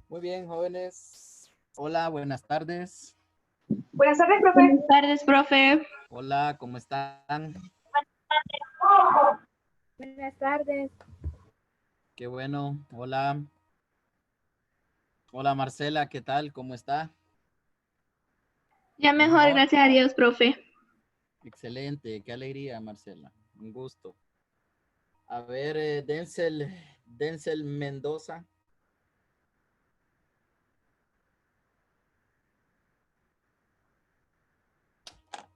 Muy bien, jóvenes. Hola, buenas tardes. Buenas tardes, profe. Buenas tardes, profe. Hola, ¿cómo están? Buenas tardes. Qué bueno. Hola. Hola, Marcela, ¿qué tal? ¿Cómo está? Ya mejor, Mejor. gracias a Dios, profe. Excelente, qué alegría, Marcela. Un gusto. A ver, Denzel Mendoza.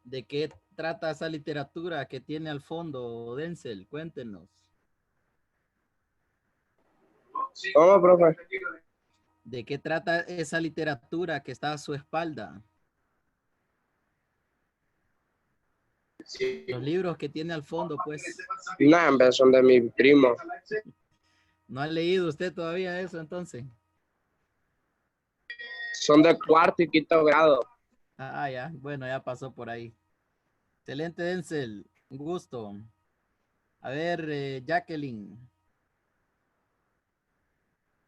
¿De qué trata esa literatura que tiene al fondo, Denzel? Cuéntenos. ¿Cómo, profe? ¿De qué trata esa literatura que está a su espalda? Los libros que tiene al fondo, pues. Nah, son de mi primo. ¿No ha leído usted todavía eso entonces? Son de cuarto y quinto grado. Ah, ya. Bueno, ya pasó por ahí. Excelente, Denzel. Un gusto. A ver, Jacqueline.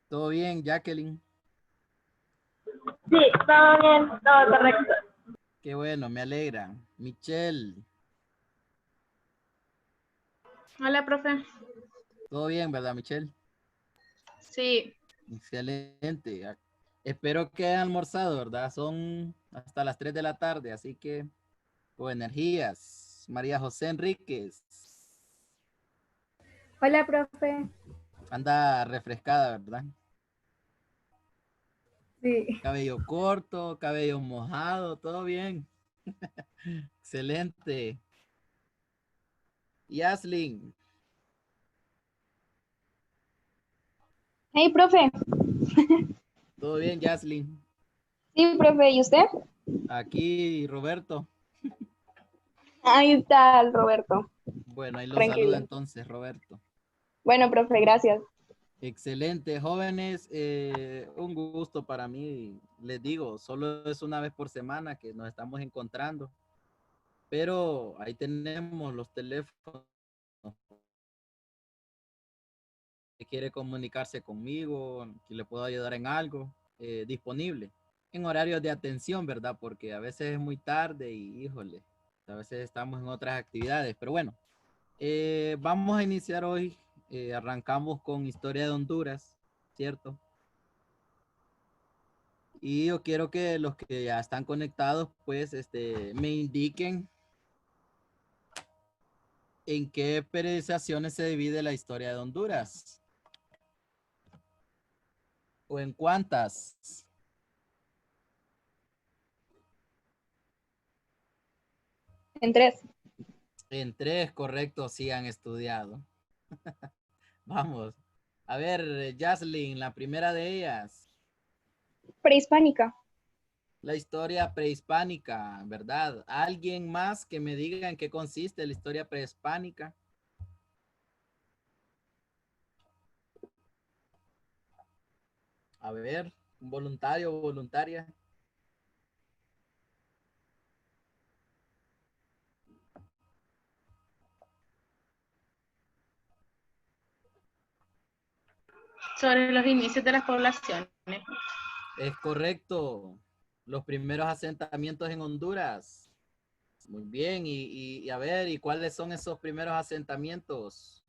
¿Todo bien, Jacqueline? Sí, todo bien, todo correcto. Qué bueno, me alegra. Michelle. Hola, profe. ¿Todo bien, verdad, Michelle? Sí. Excelente. Espero que hayan almorzado, ¿verdad? Son hasta las 3 de la tarde, así que con energías. María José Enríquez. Hola, profe. Anda refrescada, ¿verdad? Sí. Cabello corto, cabello mojado, todo bien. Excelente. Yaslin. Hey, profe. ¿Todo bien, Yaslin? Sí, profe, ¿y usted? Aquí, Roberto. Ahí tal, Roberto. Bueno, ahí lo saludo Tranquilo. entonces, Roberto. Bueno, profe, gracias. Excelente, jóvenes. Un gusto para mí. Les digo, solo es una vez por semana que nos estamos encontrando, pero ahí tenemos los teléfonos. Si quiere comunicarse conmigo, si le puedo ayudar en algo, disponible. En horarios de atención, ¿verdad? Porque a veces es muy tarde y, híjole, a veces estamos en otras actividades, pero bueno. Vamos a iniciar hoy, arrancamos con historia de Honduras, ¿cierto? Y yo quiero que los que ya están conectados, pues, me indiquen en qué periodizaciones se divide la historia de Honduras. ¿O en cuántas? En 3. En tres, correcto, sí han estudiado. Vamos. A ver, Jaslyn, la primera de ellas. Prehispánica. La historia prehispánica, ¿verdad? ¿Alguien más que me diga en qué consiste la historia prehispánica? A ver, un voluntario o voluntaria. Sobre los inicios de las poblaciones. Es correcto. Los primeros asentamientos en Honduras. Muy bien. Y a ver, ¿y cuáles son esos primeros asentamientos?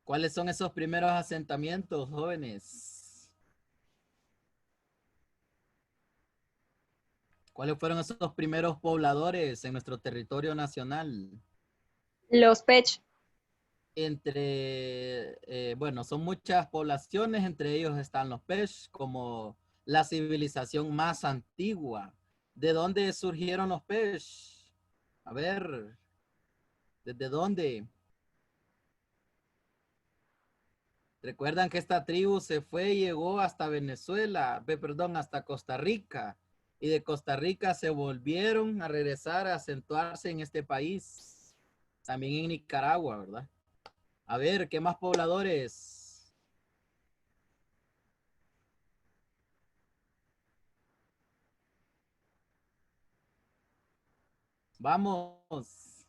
¿Cuáles son esos primeros asentamientos, jóvenes? ¿Cuáles fueron esos primeros pobladores en nuestro territorio nacional? Los Pech. Bueno, son muchas poblaciones, entre ellos están los Pech, como la civilización más antigua. ¿De dónde surgieron los Pech? A ver, ¿desde dónde? Recuerdan que esta tribu se fue y llegó hasta Venezuela, perdón, hasta Costa Rica. Y de Costa Rica se volvieron a regresar a acentuarse en este país. También en Nicaragua, ¿verdad? A ver, ¿qué más pobladores? Vamos.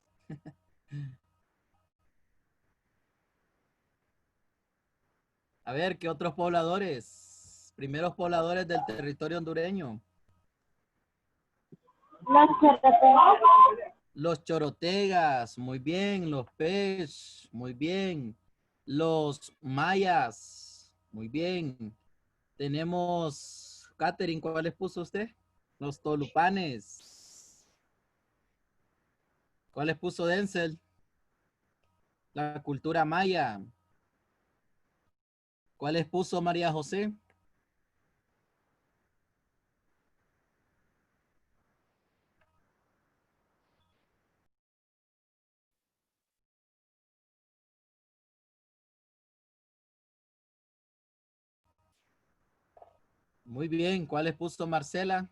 A ver, ¿qué otros pobladores? Primeros pobladores del territorio hondureño. Los chorotegas. Los chorotegas, muy bien. Los pech, muy bien. Los mayas, muy bien. Tenemos, Catherine, ¿cuáles puso usted? Los tolupanes. ¿Cuáles puso Denzel? La cultura maya. ¿Cuáles puso María José? Muy bien. ¿Cuáles puso Marcela?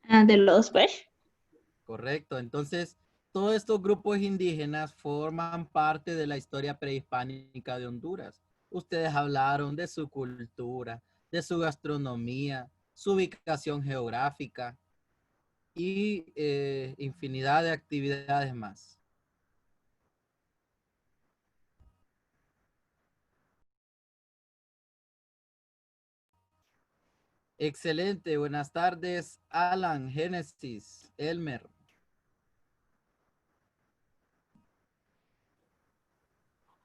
De los Pesh. Correcto. Entonces, todos estos grupos indígenas forman parte de la historia prehispánica de Honduras. Ustedes hablaron de su cultura, de su gastronomía, su ubicación geográfica y infinidad de actividades más. Excelente. Buenas tardes, Alan, Génesis, Elmer.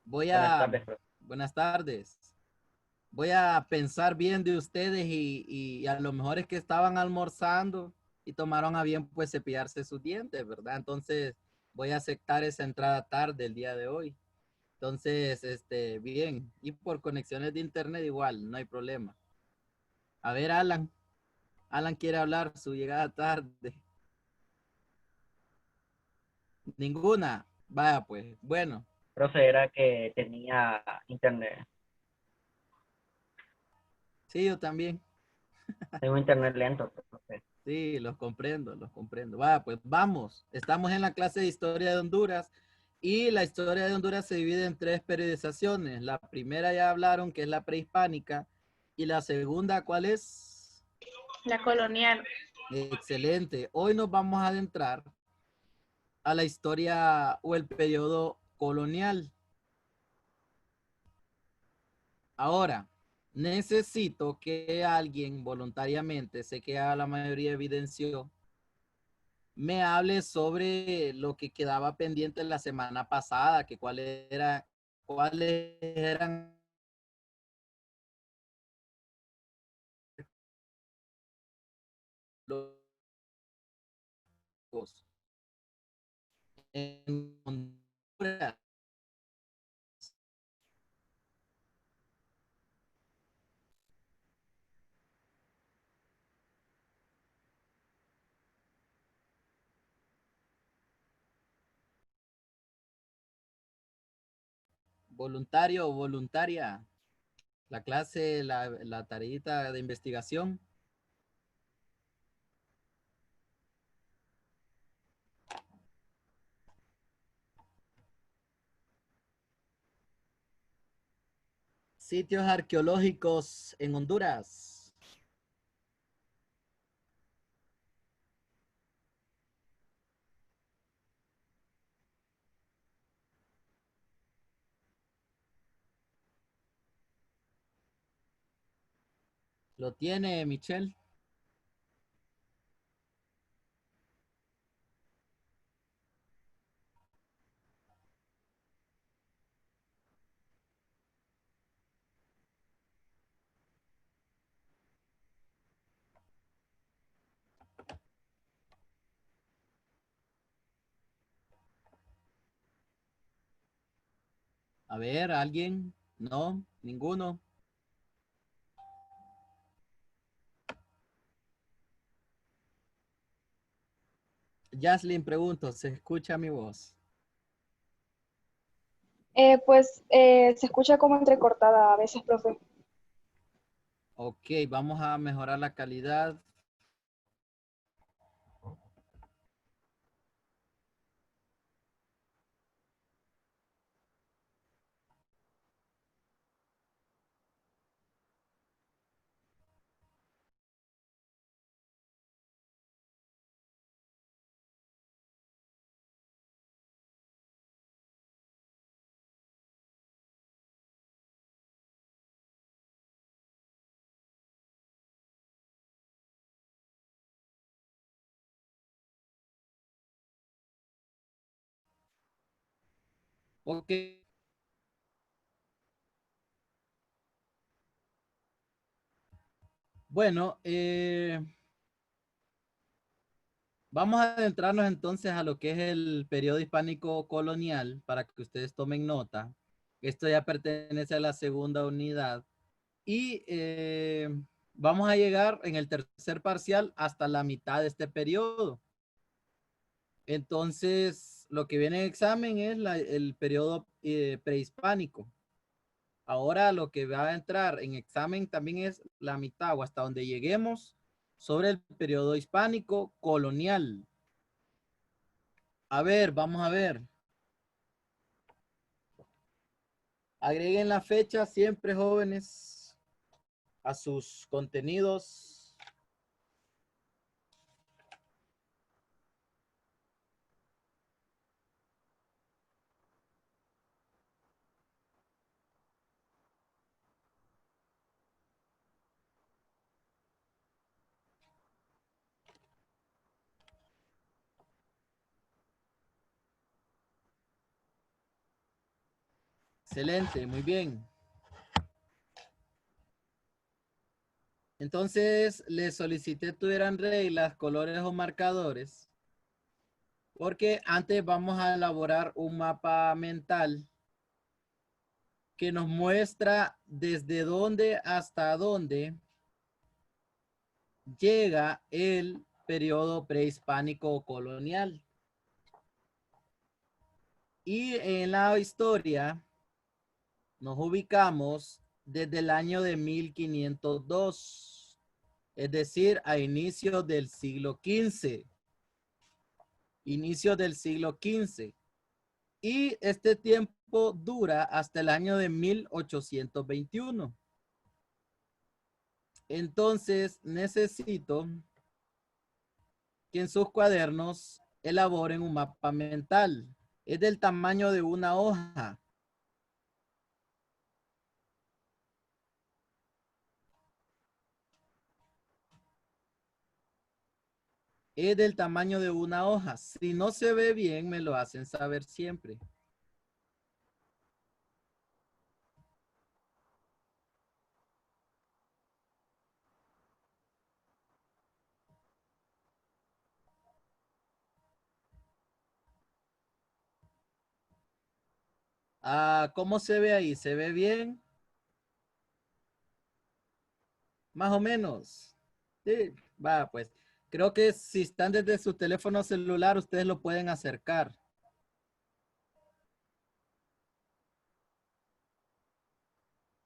Buenas tardes, profe. Buenas tardes. Voy a pensar bien de ustedes y a lo mejor es que estaban almorzando y tomaron a bien pues cepillarse sus dientes, ¿verdad? Entonces voy a aceptar esa entrada tarde el día de hoy. Entonces, bien. Y por conexiones de internet igual, no hay problema. A ver, Alan. Alan quiere hablar, su llegada tarde. Ninguna. Vaya pues, bueno. Profe, era que tenía internet. Sí, yo también. Tengo internet lento, profe. Sí, los comprendo, los comprendo. Va, pues vamos. Estamos en la clase de historia de Honduras y la historia de Honduras se divide en tres periodizaciones. La primera ya hablaron, que es la prehispánica, y la segunda, ¿cuál es? La colonial. Excelente. Hoy nos vamos a adentrar a la historia o el periodo colonial. Ahora, necesito que alguien voluntariamente, sé que a la mayoría evidenció, me hable sobre lo que quedaba pendiente la semana pasada, que cuáles eran los en Honduras. Voluntario o voluntaria, la clase, la tareita de investigación. Sitios arqueológicos en Honduras. ¿Lo tiene Michelle? A ver, ¿alguien? No, ninguno. Jaslyn, pregunto, ¿se escucha mi voz? Se escucha como entrecortada a veces, profe. Ok, vamos a mejorar la calidad. Ok. Bueno, vamos a adentrarnos entonces a lo que es el periodo hispánico colonial para que ustedes tomen nota. Esto ya pertenece a la segunda unidad. Y vamos a llegar en el tercer parcial hasta la mitad de este periodo. Entonces, lo que viene en examen es el periodo prehispánico. Ahora lo que va a entrar en examen también es la mitad o hasta donde lleguemos sobre el periodo hispánico colonial. A ver, vamos a ver. Agreguen la fecha siempre, jóvenes, a sus contenidos. Excelente, muy bien. Entonces, les solicité tuvieran reglas, colores o marcadores, porque antes vamos a elaborar un mapa mental que nos muestra desde dónde hasta dónde llega el periodo prehispánico colonial. Y en la historia nos ubicamos desde el año de 1502, es decir, a inicios del siglo XV. Inicios del siglo XV. Y este tiempo dura hasta el año de 1821. Entonces, necesito que en sus cuadernos elaboren un mapa mental. Es del tamaño de una hoja. Es del tamaño de una hoja. Si no se ve bien, me lo hacen saber siempre. Ah, ¿cómo se ve ahí? ¿Se ve bien? Más o menos. Sí, va, pues. Creo que si están desde su teléfono celular, ustedes lo pueden acercar.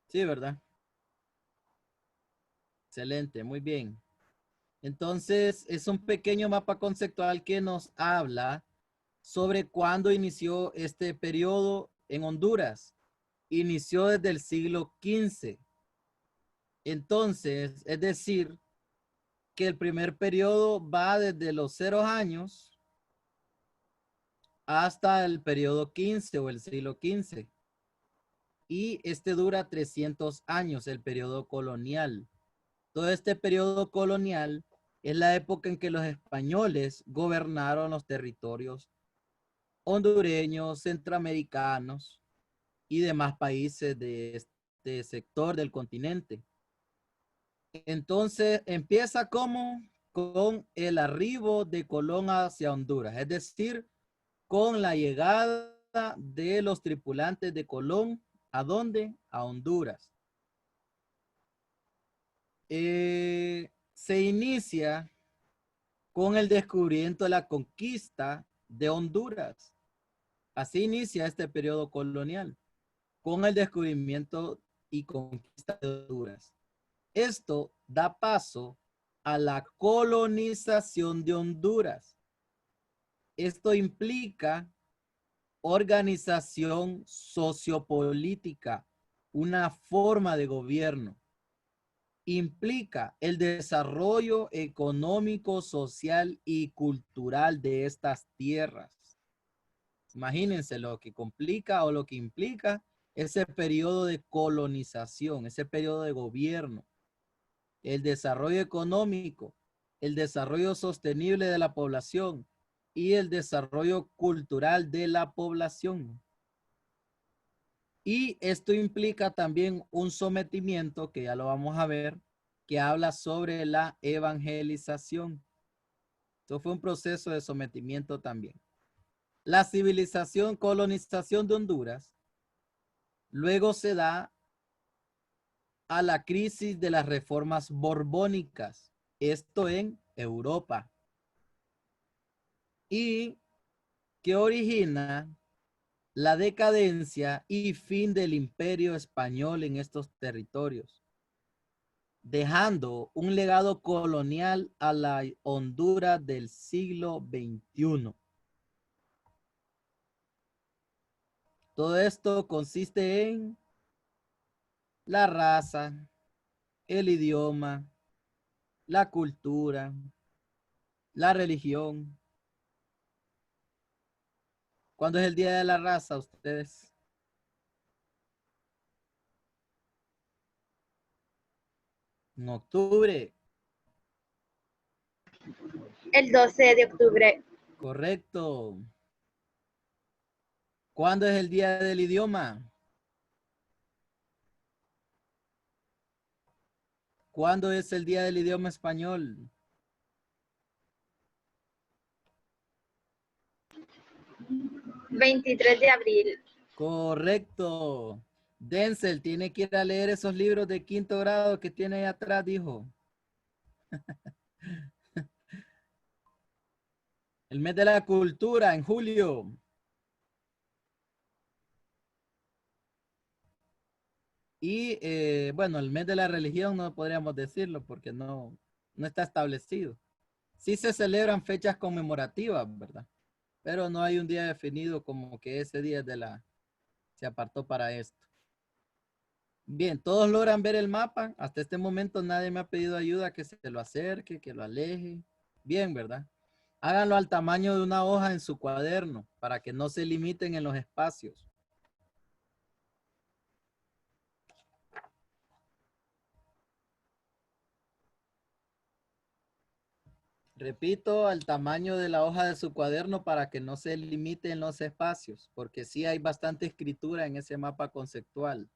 Sí, ¿verdad? Excelente, muy bien. Entonces, es un pequeño mapa conceptual que nos habla sobre cuándo inició este periodo en Honduras. Inició desde el siglo XV. Entonces, es decir, que el primer periodo va desde los 0 años hasta el periodo 15 o el siglo XV. Y este dura 300 años, el periodo colonial. Todo este periodo colonial es la época en que los españoles gobernaron los territorios hondureños, centroamericanos y demás países de este sector del continente. Entonces empieza como con el arribo de Colón hacia Honduras, es decir, con la llegada de los tripulantes de Colón, ¿a dónde? A Honduras. Se inicia con el descubrimiento de la conquista de Honduras. Así inicia este periodo colonial, con el descubrimiento y conquista de Honduras. Esto da paso a la colonización de Honduras. Esto implica organización sociopolítica, una forma de gobierno. Implica el desarrollo económico, social y cultural de estas tierras. Imagínense lo que complica o lo que implica ese periodo de colonización, ese periodo de gobierno, el desarrollo económico, el desarrollo sostenible de la población y el desarrollo cultural de la población. Y esto implica también un sometimiento, que ya lo vamos a ver, que habla sobre la evangelización. Esto fue un proceso de sometimiento también. La civilización, colonización de Honduras, luego se da a la crisis de las reformas borbónicas, esto en Europa, y que origina la decadencia y fin del imperio español en estos territorios, dejando un legado colonial a la Honduras del siglo XXI. Todo esto consiste en la raza, el idioma, la cultura, la religión. ¿Cuándo es el Día de la Raza, ustedes? En octubre. El 12 de octubre. Correcto. ¿Cuándo es el Día del Idioma? ¿Cuándo es el Día del Idioma Español? 23 de abril. Correcto. Denzel, tiene que ir a leer esos libros de quinto grado que tiene ahí atrás, dijo. El mes de la cultura en julio. Y bueno, el mes de la religión no podríamos decirlo porque no está establecido. Sí se celebran fechas conmemorativas, ¿verdad? Pero no hay un día definido como que ese día se apartó para esto. Bien, todos logran ver el mapa. Hasta este momento nadie me ha pedido ayuda que se lo acerque, que lo aleje. Bien, ¿verdad? Háganlo al tamaño de una hoja en su cuaderno para que no se limiten en los espacios. Repito, al tamaño de la hoja de su cuaderno para que no se limiten los espacios, porque sí hay bastante escritura en ese mapa conceptual.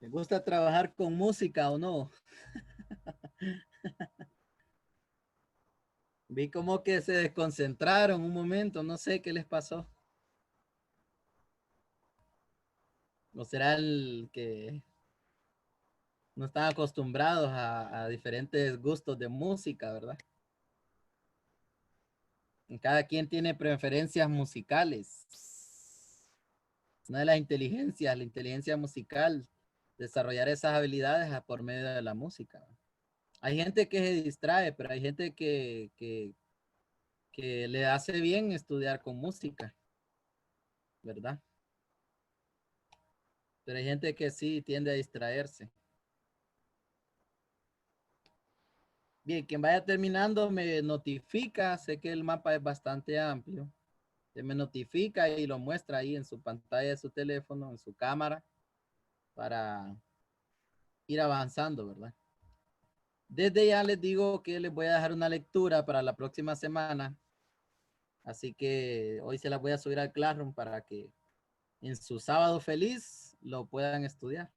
¿Le gusta trabajar con música o no? Vi como que se desconcentraron un momento, no sé qué les pasó. ¿O será el que no están acostumbrados a diferentes gustos de música, verdad? Cada quien tiene preferencias musicales. Una de las inteligencias, la inteligencia musical, desarrollar esas habilidades por medio de la música. Hay gente que se distrae, pero hay gente que le hace bien estudiar con música, ¿verdad? Pero hay gente que sí tiende a distraerse. Bien, quien vaya terminando me notifica. Sé que el mapa es bastante amplio. Se me notifica y lo muestra ahí en su pantalla de su teléfono, en su cámara, para ir avanzando, ¿verdad? Desde ya les digo que les voy a dejar una lectura para la próxima semana. Así que hoy se las voy a subir al Classroom para que en su sábado feliz lo puedan estudiar.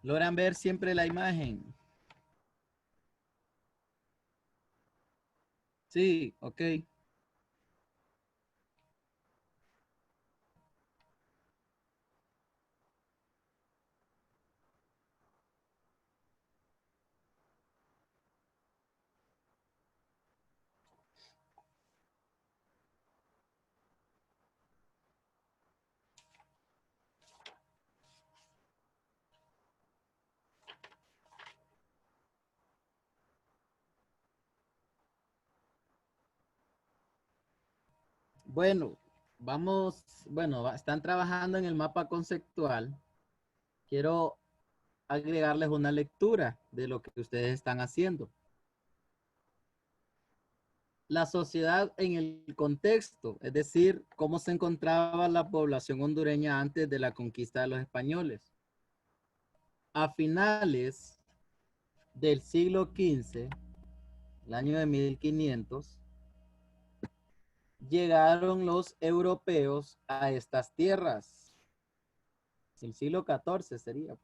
¿Logran ver siempre la imagen? Sí, ok. Bueno, están trabajando en el mapa conceptual. Quiero agregarles una lectura de lo que ustedes están haciendo. La sociedad en el contexto, es decir, cómo se encontraba la población hondureña antes de la conquista de los españoles. A finales del siglo XV, el año de 1500, llegaron los europeos a estas tierras. El siglo XIV sería.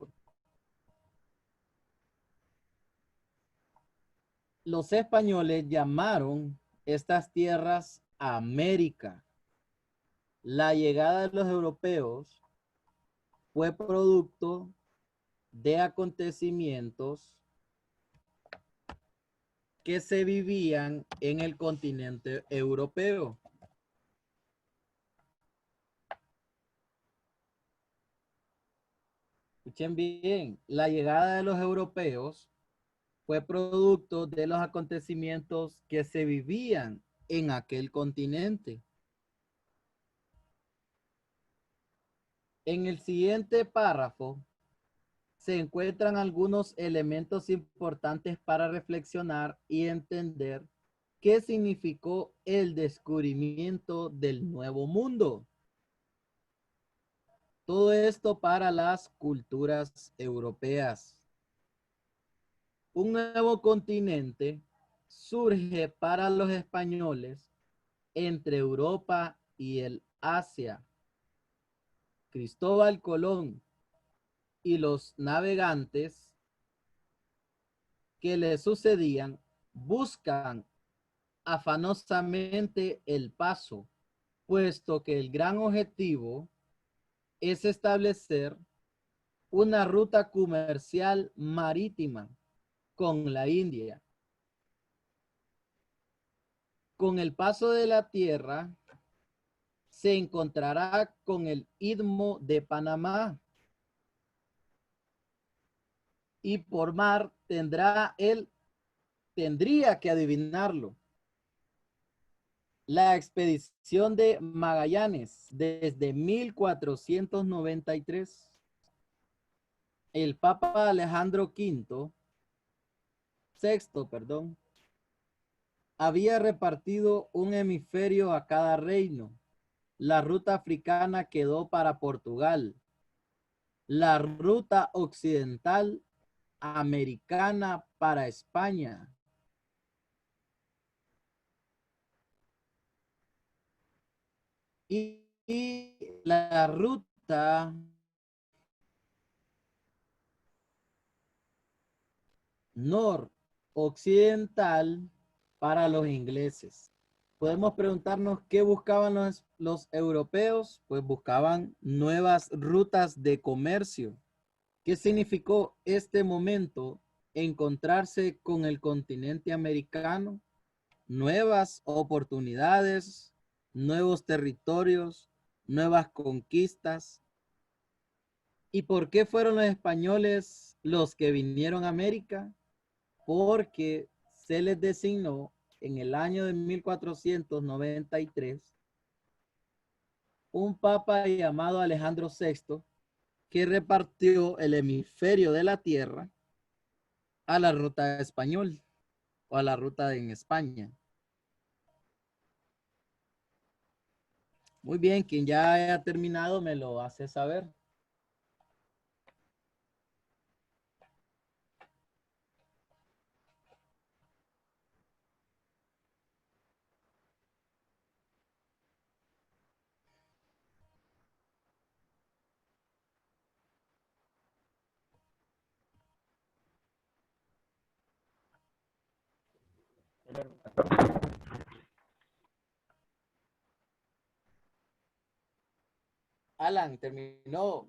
Los españoles llamaron estas tierras América. La llegada de los europeos fue producto de acontecimientos que se vivían en el continente europeo. Escuchen bien, la llegada de los europeos fue producto de los acontecimientos que se vivían en aquel continente. En el siguiente párrafo se encuentran algunos elementos importantes para reflexionar y entender qué significó el descubrimiento del Nuevo Mundo. Todo esto para las culturas europeas. Un nuevo continente surge para los españoles entre Europa y el Asia. Cristóbal Colón y los navegantes que le sucedían buscan afanosamente el paso, puesto que el gran objetivo es establecer una ruta comercial marítima con la India. Con el paso de la tierra se encontrará con el Istmo de Panamá y por mar tendría que adivinarlo. La expedición de Magallanes desde 1493. El Papa Alejandro Sexto, había repartido un hemisferio a cada reino. La ruta africana quedó para Portugal. La ruta occidental americana para España. Y la ruta noroccidental para los ingleses. Podemos preguntarnos qué buscaban los europeos, pues buscaban nuevas rutas de comercio. ¿Qué significó este momento? Encontrarse con el continente americano, nuevas oportunidades, nuevos territorios, nuevas conquistas. ¿Y por qué fueron los españoles los que vinieron a América? Porque se les designó en el año de 1493 un papa llamado Alejandro VI que repartió el hemisferio de la tierra a la ruta español o a la ruta en España. Muy bien, quien ya haya terminado me lo hace saber. Alan, terminó.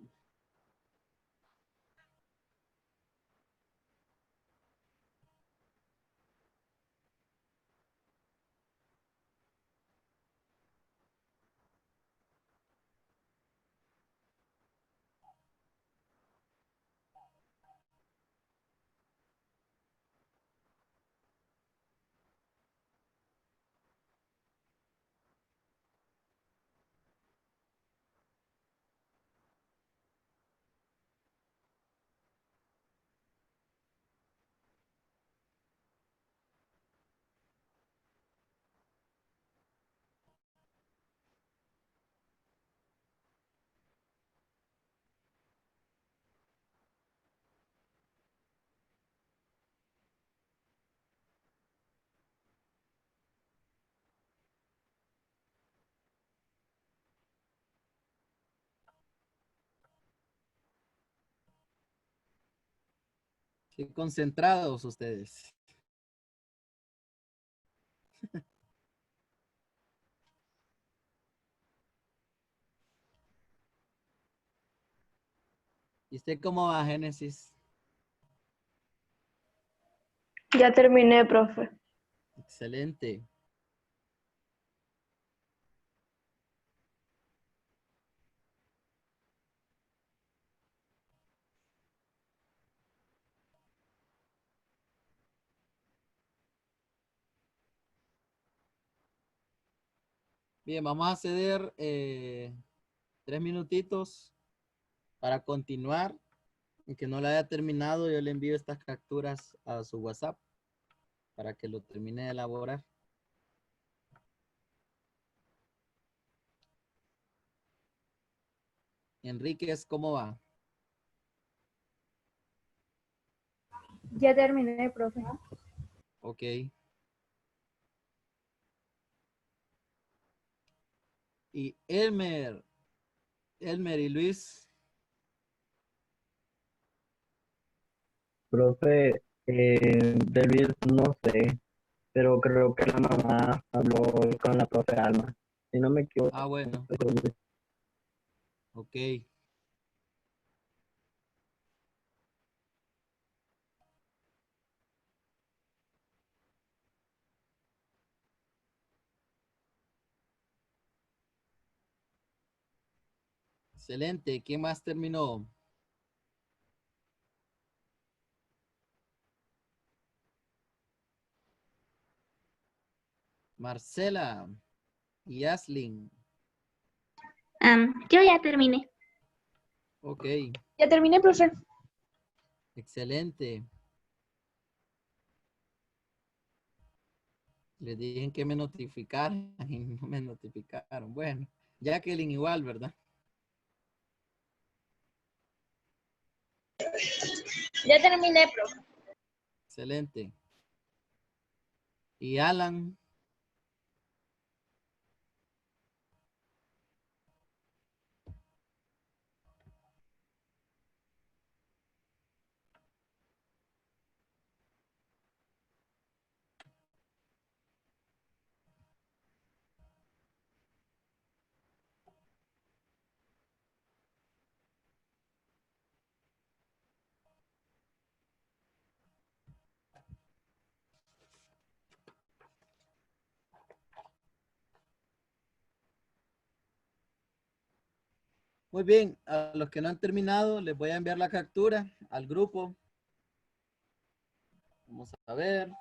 Qué concentrados ustedes. ¿Y usted cómo va, Génesis? Ya terminé, profe. Excelente. Bien, vamos a ceder 3 minutitos para continuar. Aunque no la haya terminado, yo le envío estas capturas a su WhatsApp para que lo termine de elaborar. Enríquez, ¿cómo va? Ya terminé, profe. Ok. Y Elmer y Luis. Profe, de Luis no sé, pero creo que la mamá habló con la profe Alma. Si no me equivoco. Ah, bueno. Ok. Excelente. ¿Quién más terminó? Marcela y Aslin. Yo ya terminé. Ok. Ya terminé, profe. Excelente. Les dije que me notificaran y no me notificaron. Bueno, Jacqueline igual, ¿verdad? Ya terminé, profe. Excelente. Y Alan. Muy bien, a los que no han terminado, les voy a enviar la captura al grupo. Vamos a ver.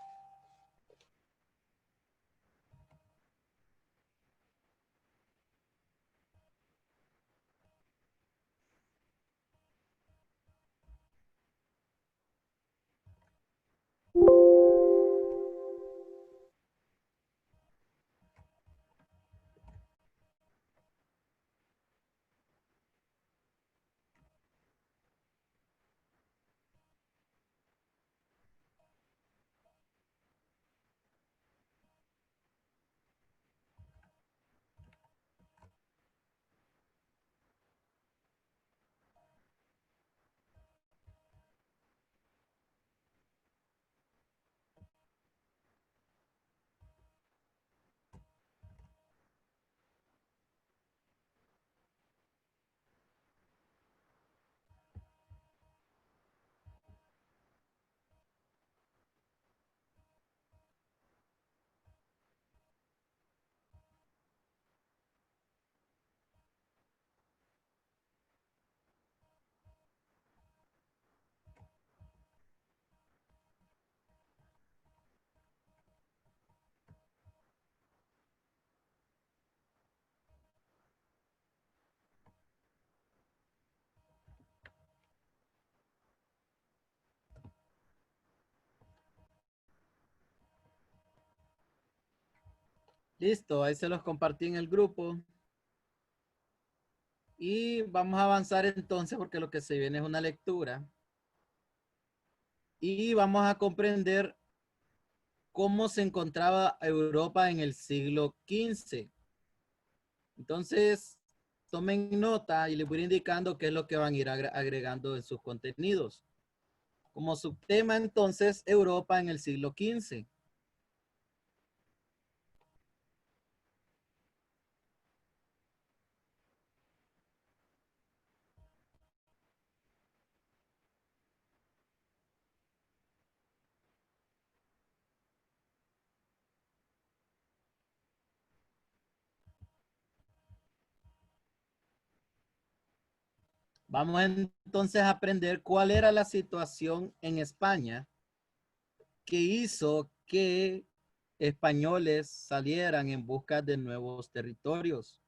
Listo, ahí se los compartí en el grupo. Y vamos a avanzar entonces porque lo que se viene es una lectura. Y vamos a comprender cómo se encontraba Europa en el siglo XV. Entonces, tomen nota y les voy indicando qué es lo que van a ir agregando en sus contenidos. Como subtema entonces Europa en el siglo XV. Vamos entonces a aprender cuál era la situación en España que hizo que españoles salieran en busca de nuevos territorios,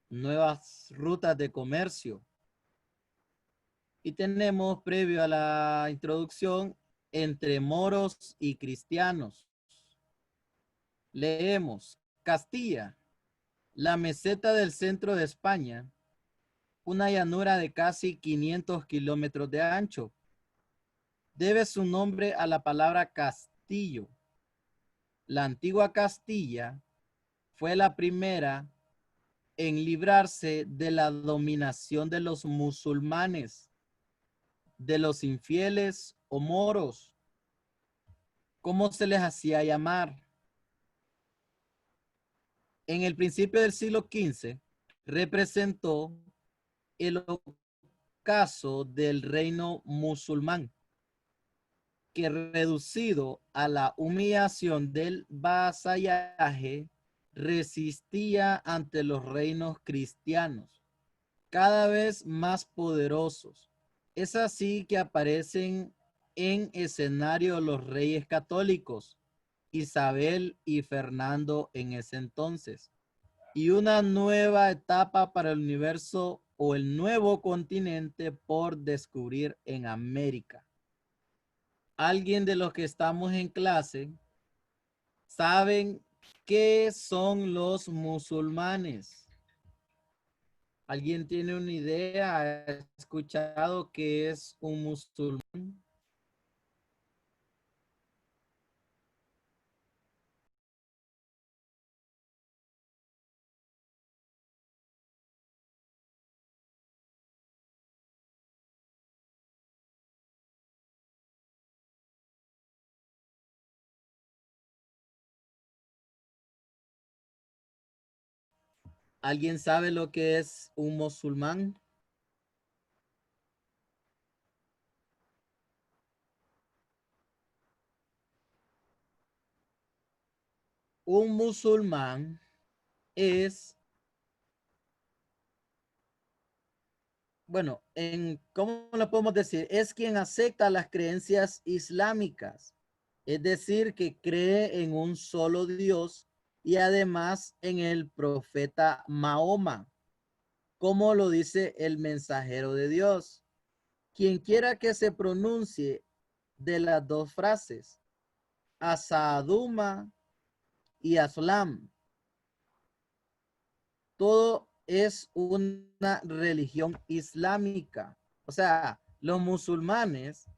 nuevas rutas de comercio. Y tenemos, previo a la introducción, entre moros y cristianos. Leemos: Castilla, la meseta del centro de España, una llanura de casi 500 kilómetros de ancho. Debe su nombre a la palabra castillo. La antigua Castilla fue la primera en librarse de la dominación de los musulmanes, de los infieles o moros, como se les hacía llamar. En el principio del siglo XV representó el ocaso del reino musulmán, que reducido a la humillación del vasallaje, resistía ante los reinos cristianos, cada vez más poderosos. Es así que aparecen en escenario los reyes católicos, Isabel y Fernando en ese entonces, y una nueva etapa para el universo o el nuevo continente por descubrir en América. ¿Alguien de los que estamos en clase saben qué son los musulmanes? ¿Alguien tiene una idea? ¿Ha escuchado qué es un musulmán? ¿Alguien sabe lo que es un musulmán? Un musulmán es, bueno, ¿cómo lo podemos decir? Es quien acepta las creencias islámicas, es decir, que cree en un solo Dios y además en el profeta Mahoma, como lo dice el mensajero de Dios. Quien quiera que se pronuncie de las dos frases, Asaduma y Aslam, todo es una religión islámica. O sea, los musulmanes,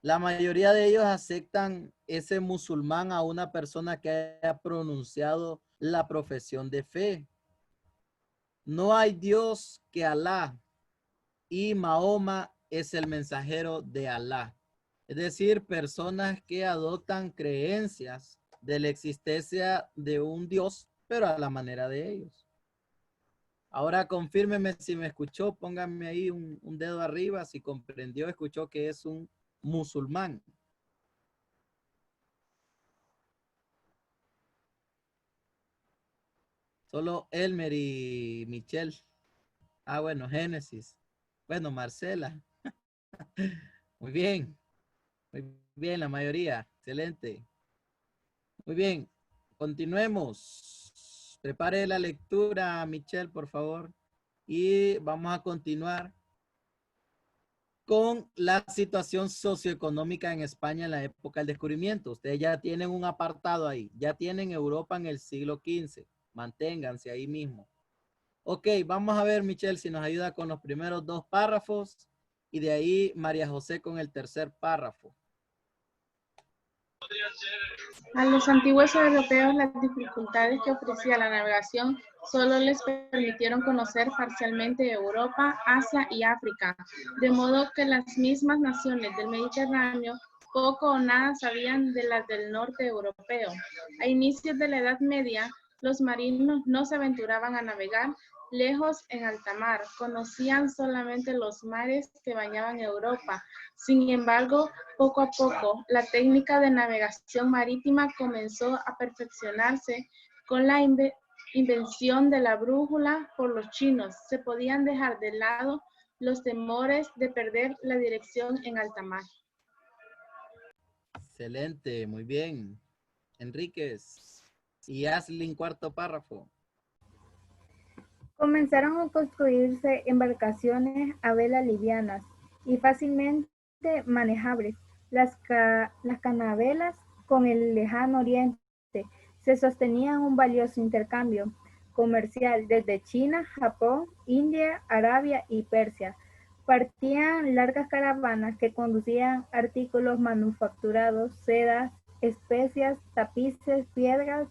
la mayoría de ellos aceptan ese musulmán a una persona que haya pronunciado la profesión de fe. No hay Dios que Alá, y Mahoma es el mensajero de Alá. Es decir, personas que adoptan creencias de la existencia de un Dios, pero a la manera de ellos. Ahora confírmeme si me escuchó, pónganme ahí un dedo arriba si comprendió, escuchó que es un musulmán. Solo Elmer y Michelle. Ah, bueno, Génesis. Bueno, Marcela. Muy bien, la mayoría. Excelente. Muy bien, continuemos. Prepare la lectura, Michelle, por favor. Y vamos a continuar con la situación socioeconómica en España en la época del descubrimiento. Ustedes ya tienen un apartado ahí. Ya tienen Europa en el siglo XV. Manténganse ahí mismo. Ok, vamos a ver, Michelle, si nos ayuda con los primeros dos párrafos. Y de ahí María José con el tercer párrafo. A los antiguos europeos las dificultades que ofrecía la navegación solo les permitieron conocer parcialmente Europa, Asia y África, de modo que las mismas naciones del Mediterráneo poco o nada sabían de las del norte europeo. A inicios de la Edad Media, los marinos no se aventuraban a navegar lejos en alta mar, conocían solamente los mares que bañaban Europa. Sin embargo, poco a poco, la técnica de navegación marítima comenzó a perfeccionarse con la invención de la brújula por los chinos. Se podían dejar de lado los temores de perder la dirección en alta mar. Excelente, muy bien. Enríquez. Y Aslin, cuarto párrafo. Comenzaron a construirse embarcaciones a vela livianas y fácilmente manejables. Las carabelas con el lejano oriente se sostenían un valioso intercambio comercial desde China, Japón, India, Arabia y Persia. Partían largas caravanas que conducían artículos manufacturados, sedas, especias, tapices, piedras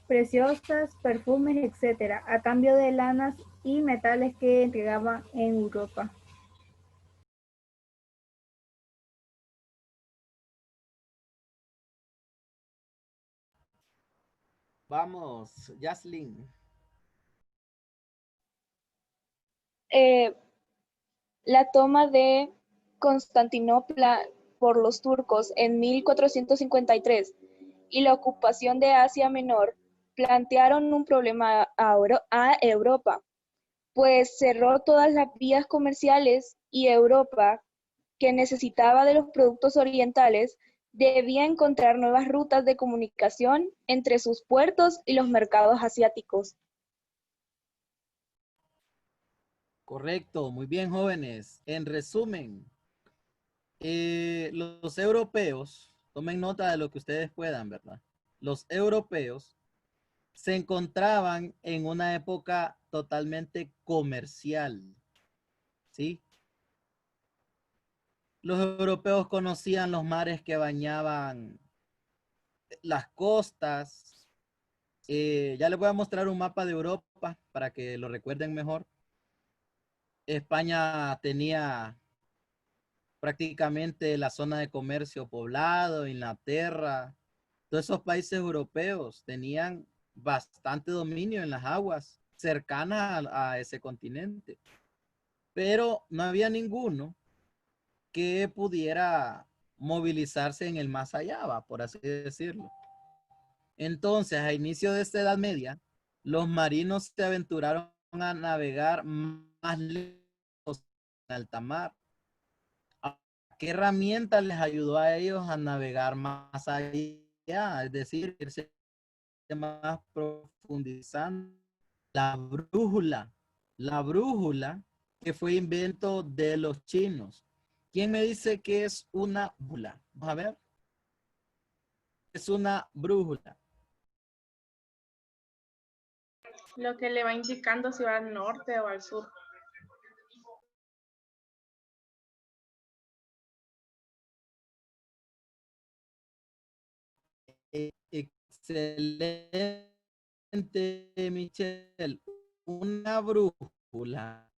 preciosas, perfumes, etcétera, a cambio de lanas y metales que entregaban en Europa. Vamos, Yaslin. La toma de Constantinopla por los turcos en 1453 y la ocupación de Asia Menor plantearon un problema a Europa, pues cerró todas las vías comerciales y Europa, que necesitaba de los productos orientales, debía encontrar nuevas rutas de comunicación entre sus puertos y los mercados asiáticos. Correcto, muy bien, jóvenes. En resumen, los europeos, tomen nota de lo que ustedes puedan, ¿verdad? Los europeos se encontraban en una época totalmente comercial, ¿sí? Los europeos conocían los mares que bañaban las costas. Ya les voy a mostrar un mapa de Europa para que lo recuerden mejor. España tenía prácticamente la zona de comercio poblado, Inglaterra, todos esos países europeos tenían bastante dominio en las aguas cercanas a ese continente, pero no había ninguno que pudiera movilizarse en el más allá, va, por así decirlo. Entonces, a inicio de esta Edad Media, los marinos se aventuraron a navegar más lejos en alta mar. ¿Qué herramienta les ayudó a ellos a navegar más allá? Es decir, irse más profundizando. La brújula. La brújula que fue invento de los chinos. ¿Quién me dice que es una brújula? Vamos a ver. Es una brújula. Lo que le va indicando si va al norte o al sur. Excelente, Michelle. Una brújula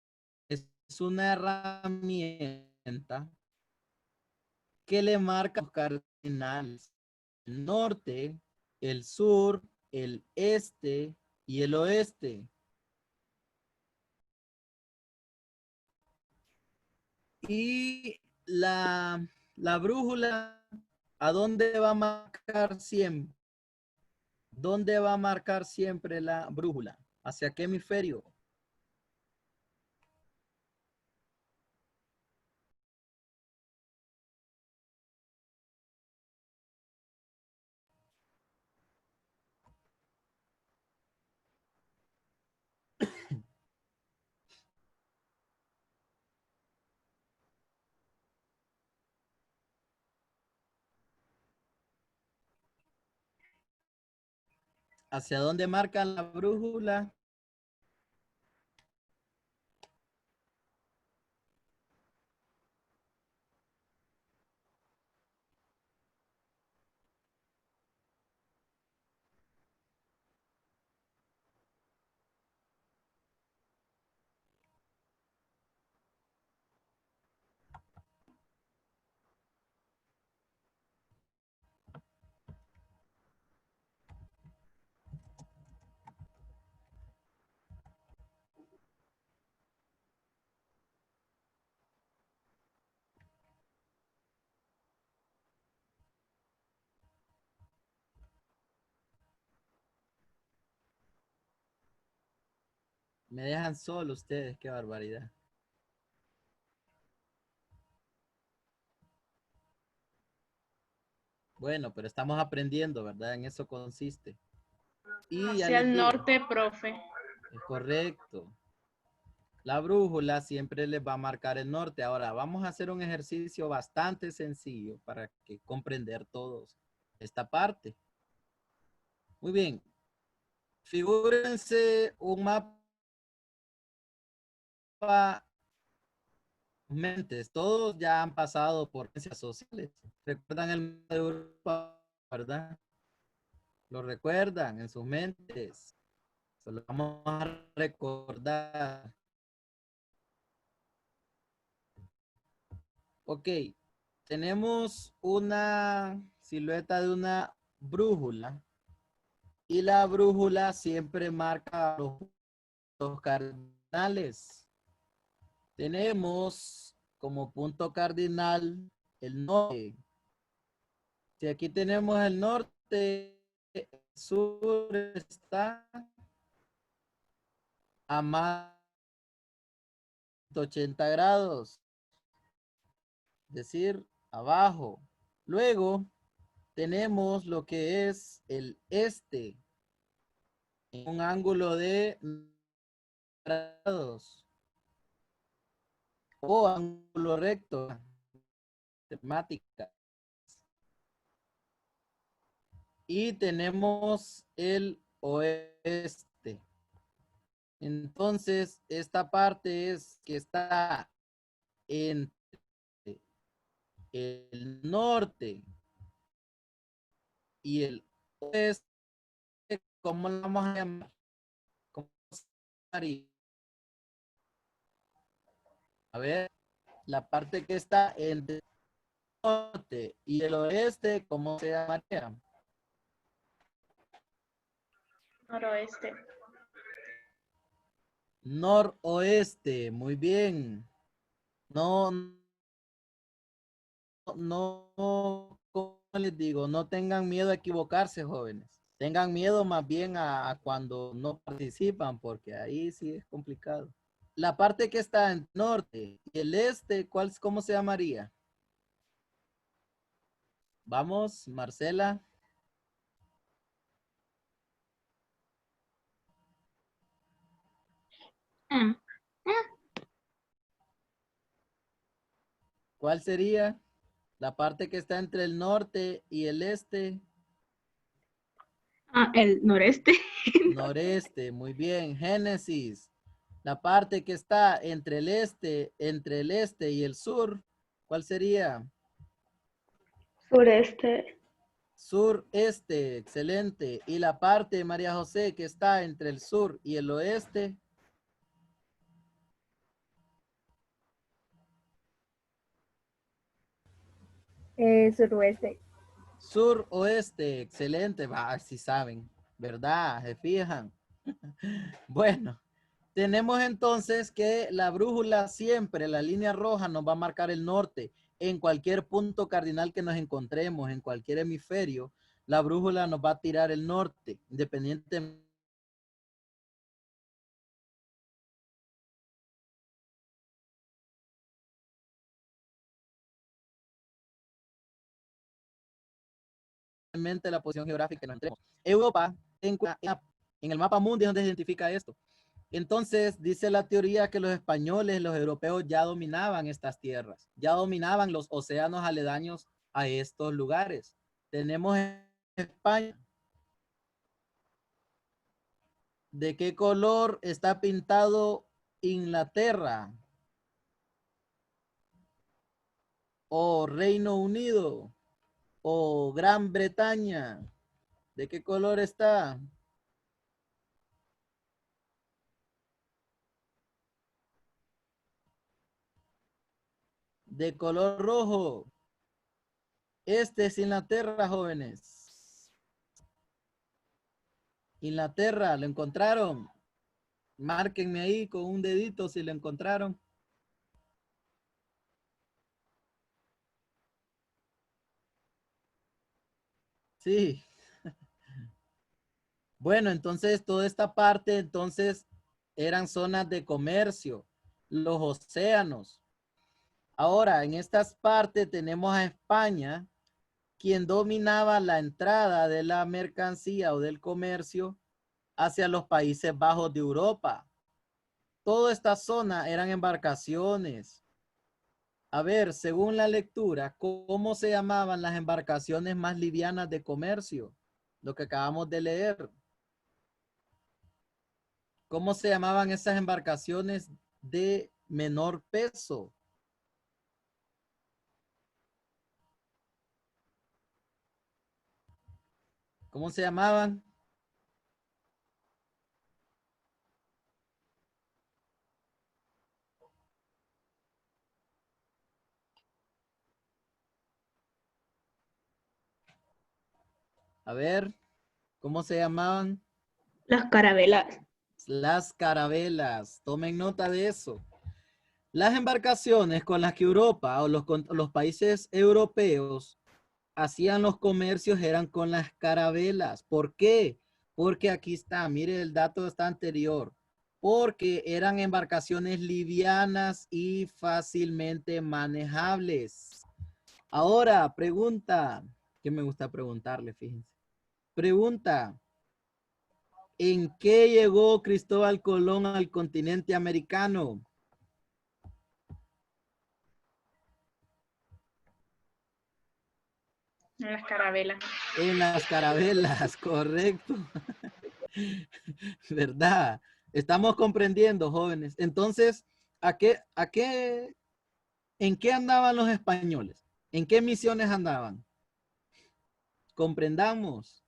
es una herramienta que le marca los cardinales: el norte, el sur, el este y el oeste. Y la brújula, ¿a dónde va a marcar siempre? ¿Dónde va a marcar siempre la brújula? ¿Hacia qué hemisferio? ¿Hacia dónde marca la brújula? Me dejan solo ustedes, qué barbaridad. Bueno, pero estamos aprendiendo, ¿verdad? En eso consiste. Y ya Hacia les el digo, norte, profe. es correcto. La brújula siempre les va a marcar el norte. Ahora, vamos a hacer un ejercicio bastante sencillo para que comprender todos esta parte. Muy bien. Figúrense un mapa mentes. Todos ya han pasado por ciencias sociales. ¿Recuerdan el mapa de Europa, verdad? Lo recuerdan en sus mentes. Se lo vamos a recordar. Ok. Tenemos una silueta de una brújula. Y la brújula siempre marca los cardinales. Tenemos como punto cardinal el norte. Si aquí tenemos el norte, el sur está a más de 80 grados, es decir, abajo. Luego tenemos lo que es el este, en un ángulo de grados o ángulo recto, temática. Y tenemos el oeste. Entonces, esta parte es que está entre el norte y el oeste. ¿Cómo lo vamos a llamar? ¿Cómo se llamaría? A ver, la parte que está entre el norte y el oeste, ¿cómo se llamaría? Noroeste. Noroeste, muy bien. No, como les digo, no tengan miedo a equivocarse, jóvenes. Tengan miedo más bien a cuando no participan, porque ahí sí es complicado. La parte que está en el norte y el este, ¿cómo se llamaría? Vamos, Marcela. ¿Cuál sería? La parte que está entre el norte y el este. El noreste. Noreste, muy bien. Génesis. La parte que está entre el este y el sur, ¿cuál sería? Sureste. Sureste, excelente. Y la parte, María José, que está entre el sur y el oeste. Suroeste. Suroeste, excelente. Va, si saben, ¿verdad? ¿Se fijan? Bueno, tenemos entonces que la brújula siempre, la línea roja nos va a marcar el norte. En cualquier punto cardinal que nos encontremos, en cualquier hemisferio, la brújula nos va a tirar el norte, independientemente de la posición geográfica que nos encontremos. Europa, en el mapa mundi es donde se identifica esto. Entonces, dice la teoría que los españoles, los europeos ya dominaban estas tierras, ya dominaban los océanos aledaños a estos lugares. Tenemos en España. ¿De qué color está pintado Inglaterra o Reino Unido o Gran Bretaña? ¿De qué color está? De color rojo. Este es Inglaterra, jóvenes. Inglaterra, ¿lo encontraron? Márquenme ahí con un dedito si lo encontraron. Sí. Bueno, entonces toda esta parte, entonces eran zonas de comercio, los océanos. Ahora, en estas partes tenemos a España, quien dominaba la entrada de la mercancía o del comercio hacia los Países Bajos de Europa. Toda esta zona eran embarcaciones. A ver, según la lectura, ¿cómo se llamaban las embarcaciones más livianas de comercio? Lo que acabamos de leer. ¿Cómo se llamaban esas embarcaciones de menor peso? ¿Cómo se llamaban? A ver, ¿cómo se llamaban? Las carabelas. Las carabelas. Tomen nota de eso. Las embarcaciones con las que Europa o los países europeos hacían los comercios eran con las carabelas. ¿Por qué? Porque aquí está, mire el dato está anterior. Porque eran embarcaciones livianas y fácilmente manejables. Ahora, pregunta, que me gusta preguntarle, fíjense. Pregunta, ¿en qué llegó Cristóbal Colón al continente americano? En las carabelas. En las carabelas, correcto. ¿Verdad? Estamos comprendiendo, jóvenes. Entonces, ¿en qué andaban los españoles? ¿En qué misiones andaban? Comprendamos.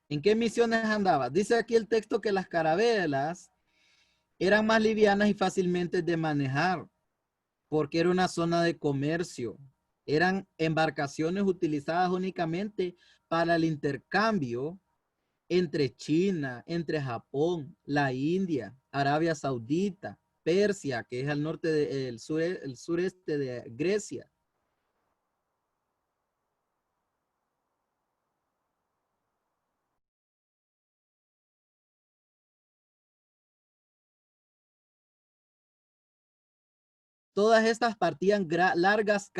¿En qué misiones andaban? Dice aquí el texto que las carabelas eran más livianas y fácilmente de manejar, porque era una zona de comercio. Eran embarcaciones utilizadas únicamente para el intercambio entre China, entre Japón, la India, Arabia Saudita, Persia, que es al norte del el sureste de Grecia. Todas estas partían largas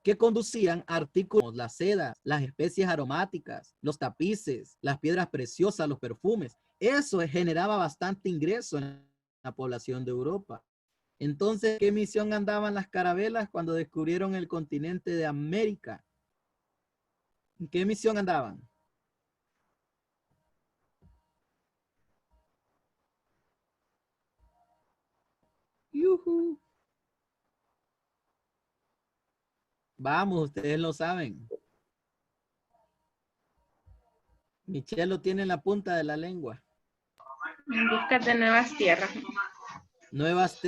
que conducían artículos, la seda, las especies aromáticas, los tapices, las piedras preciosas, los perfumes. Eso generaba bastante ingreso en la población de Europa. Entonces, ¿qué misión andaban las carabelas cuando descubrieron el continente de América? ¿En qué misión andaban? Yuhu. Vamos, ustedes lo saben. Michelle lo tiene en la punta de la lengua. En busca de nuevas tierras. Nuevas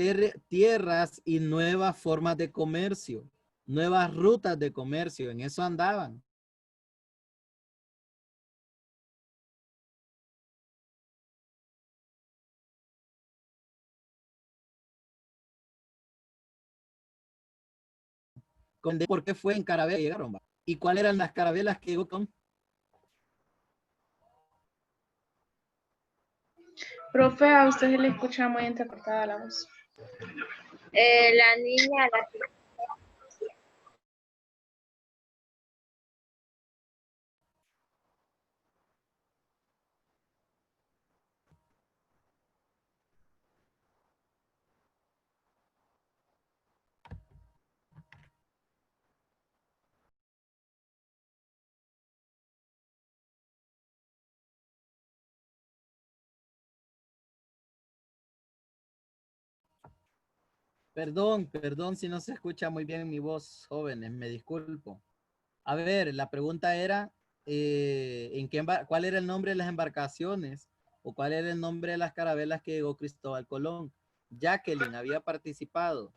tierras y nuevas formas de comercio. Nuevas rutas de comercio. En eso andaban. ¿Por qué fue en carabela llegaron? ¿Y cuáles eran las carabelas que llegó con? Profe, a usted se le escucha muy interpretada la voz. La niña, la Perdón si no se escucha muy bien mi voz, jóvenes, me disculpo. A ver, la pregunta era, ¿cuál era el nombre de las embarcaciones o cuál era el nombre de las carabelas que llegó Cristóbal Colón? Jacqueline había participado.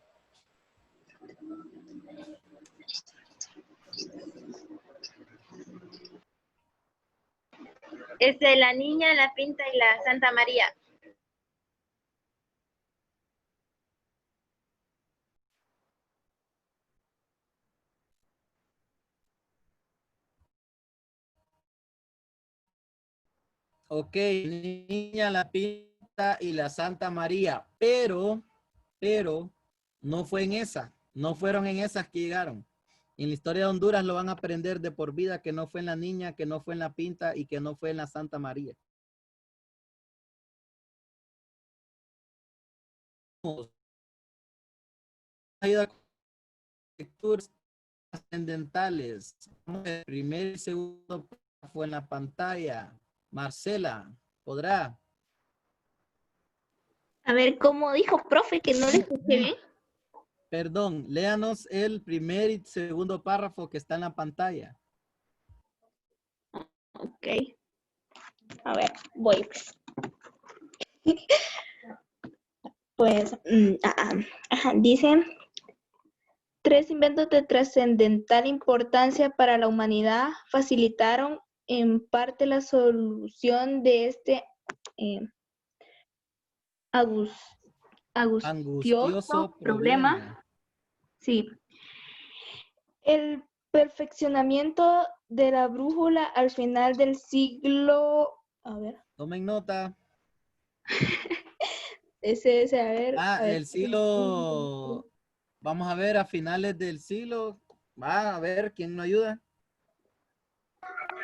la niña, la pinta y la Santa María. Ok, Niña, la Pinta y la Santa María, pero no fue en esa, no fueron en esas que llegaron. En la historia de Honduras lo van a aprender de por vida que no fue en la Niña, que no fue en la Pinta y que no fue en la Santa María. Lecturas trascendentales. El primer y segundo fue en la pantalla. Marcela, ¿podrá? A ver, ¿cómo dijo, profe, que no le escuché bien? Perdón, léanos el primer y segundo párrafo que está en la pantalla. Ok. A ver, voy pues. Pues, dice, 3 inventos de trascendental importancia para la humanidad facilitaron en parte la solución de este eh, agus- angustioso Angustioso problema. problema. Sí. El perfeccionamiento de la brújula al final del siglo, a ver, Tomen nota. ese, a ver, El siglo, vamos a ver, a finales del siglo, va a ver, ¿quién nos ayuda?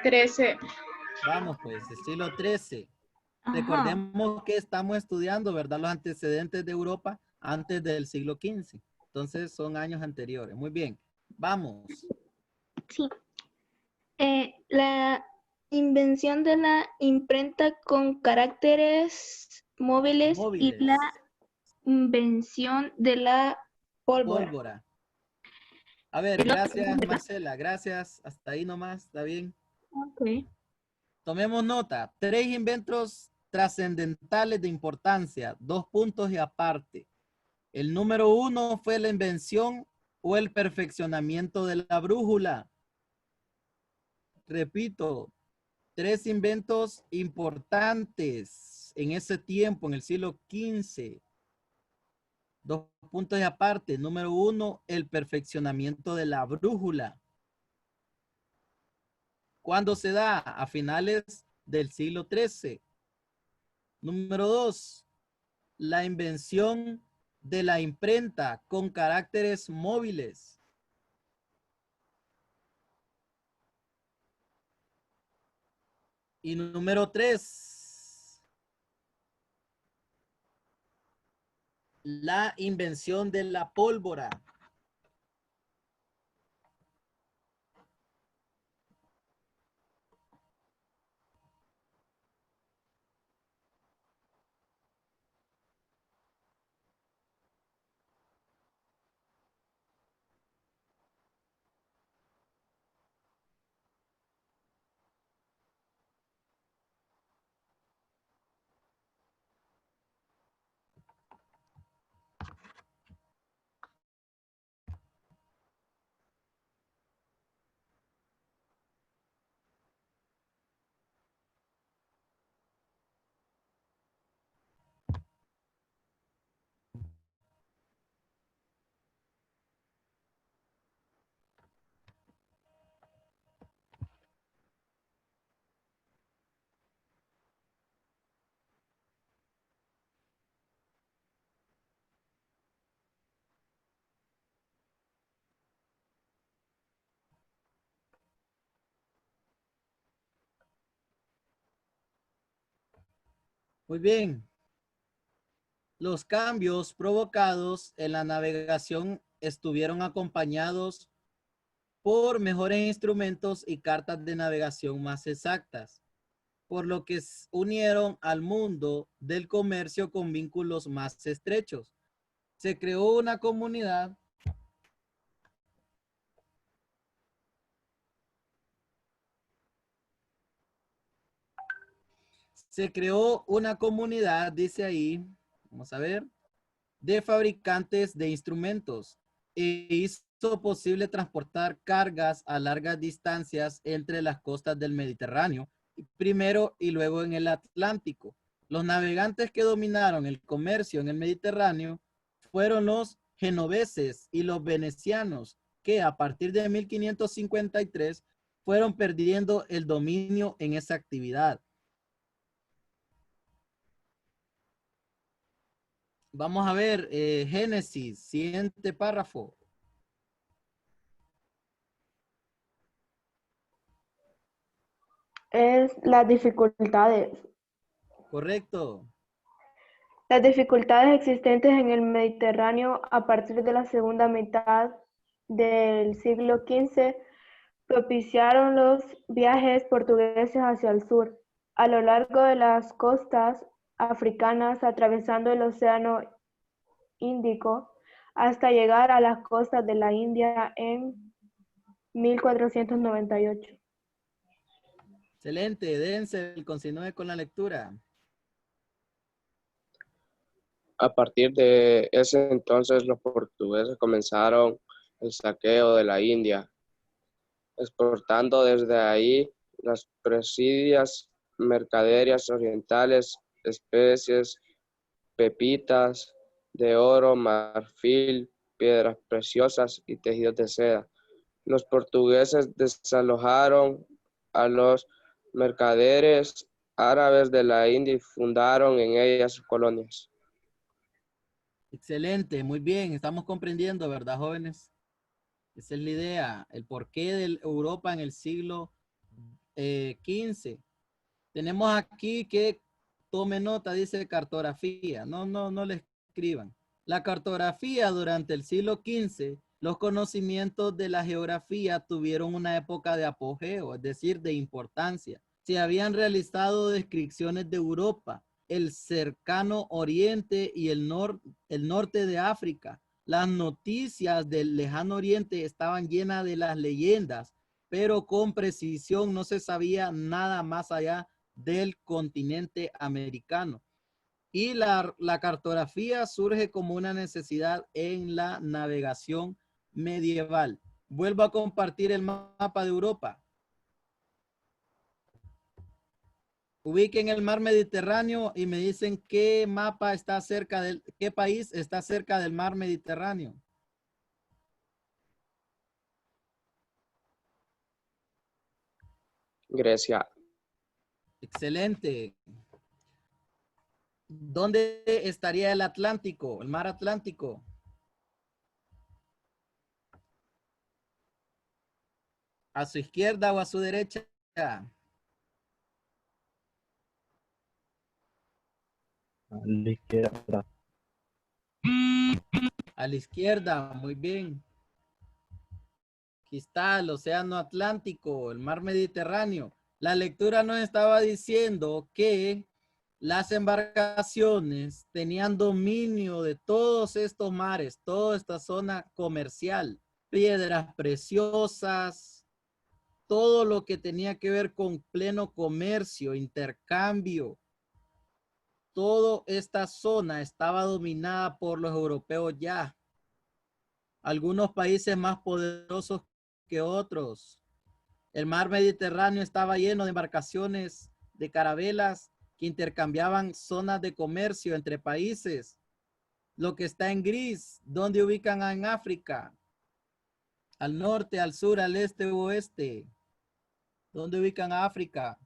13. Vamos pues, el siglo XIII. Ajá. Recordemos que estamos estudiando, ¿verdad? Los antecedentes de Europa antes del siglo XV. Entonces son años anteriores. Muy bien, vamos. Sí. La invención de la imprenta con caracteres móviles y Móviles, la invención de la pólvora. pólvora. A ver, gracias Marcela, gracias. Hasta ahí nomás, ¿está bien? Ok. Tomemos nota. 3 inventos trascendentales de importancia. 2 puntos y aparte. El número 1 fue la invención o el perfeccionamiento de la brújula. Repito, 3 inventos importantes en ese tiempo, en el siglo XV. 2 puntos y aparte. Número 1, el perfeccionamiento de la brújula. ¿Cuándo se da? A finales del siglo XIII. Número 2, la invención de la imprenta con caracteres móviles. Y número 3, la invención de la pólvora. Muy bien. Los cambios provocados en la navegación estuvieron acompañados por mejores instrumentos y cartas de navegación más exactas, por lo que unieron al mundo del comercio con vínculos más estrechos. Se creó una comunidad dice ahí, vamos a ver, de fabricantes de instrumentos e hizo posible transportar cargas a largas distancias entre las costas del Mediterráneo, primero y luego en el Atlántico. Los navegantes que dominaron el comercio en el Mediterráneo fueron los genoveses y los venecianos, que a partir de 1553 fueron perdiendo el dominio en esa actividad. Vamos a ver, Génesis, siguiente párrafo. Es las dificultades. Correcto. Las dificultades existentes en el Mediterráneo a partir de la segunda mitad del siglo XV propiciaron los viajes portugueses hacia el sur, a lo largo de las costas africanas, atravesando el Océano Índico, hasta llegar a las costas de la India en 1498. Excelente, Denzel, continúe con la lectura. A partir de ese entonces, los portugueses comenzaron el saqueo de la India, exportando desde ahí las preciosas mercaderías orientales, especies, pepitas de oro, marfil, piedras preciosas y tejidos de seda. Los portugueses desalojaron a los mercaderes árabes de la India y fundaron en ellas sus colonias. Excelente, muy bien, estamos comprendiendo, ¿verdad, jóvenes? Esa es la idea, el porqué de Europa en el siglo XV. Tenemos aquí que tome nota, dice cartografía. No le escriban. La cartografía durante el siglo XV, los conocimientos de la geografía tuvieron una época de apogeo, es decir, de importancia. Se habían realizado descripciones de Europa, el cercano oriente y el norte de África. Las noticias del lejano oriente estaban llenas de las leyendas, pero con precisión no se sabía nada más allá del continente americano. Y la cartografía surge como una necesidad en la navegación medieval. Vuelvo a compartir el mapa de Europa. Ubiquen el mar Mediterráneo y me dicen qué mapa está cerca del, qué país está cerca del mar Mediterráneo. Grecia. Excelente. ¿Dónde estaría el Atlántico, el mar Atlántico? ¿A su izquierda o a su derecha? A la izquierda. A la izquierda, muy bien. Aquí está el Océano Atlántico, el mar Mediterráneo. La lectura nos estaba diciendo que las embarcaciones tenían dominio de todos estos mares, toda esta zona comercial, piedras preciosas, todo lo que tenía que ver con pleno comercio, intercambio. Toda esta zona estaba dominada por los europeos ya. Algunos países más poderosos que otros. El mar Mediterráneo estaba lleno de embarcaciones de carabelas que intercambiaban zonas de comercio entre países. Lo que está en gris, ¿dónde ubican en África? Al norte, al sur, al este o oeste. ¿Dónde ubican a África?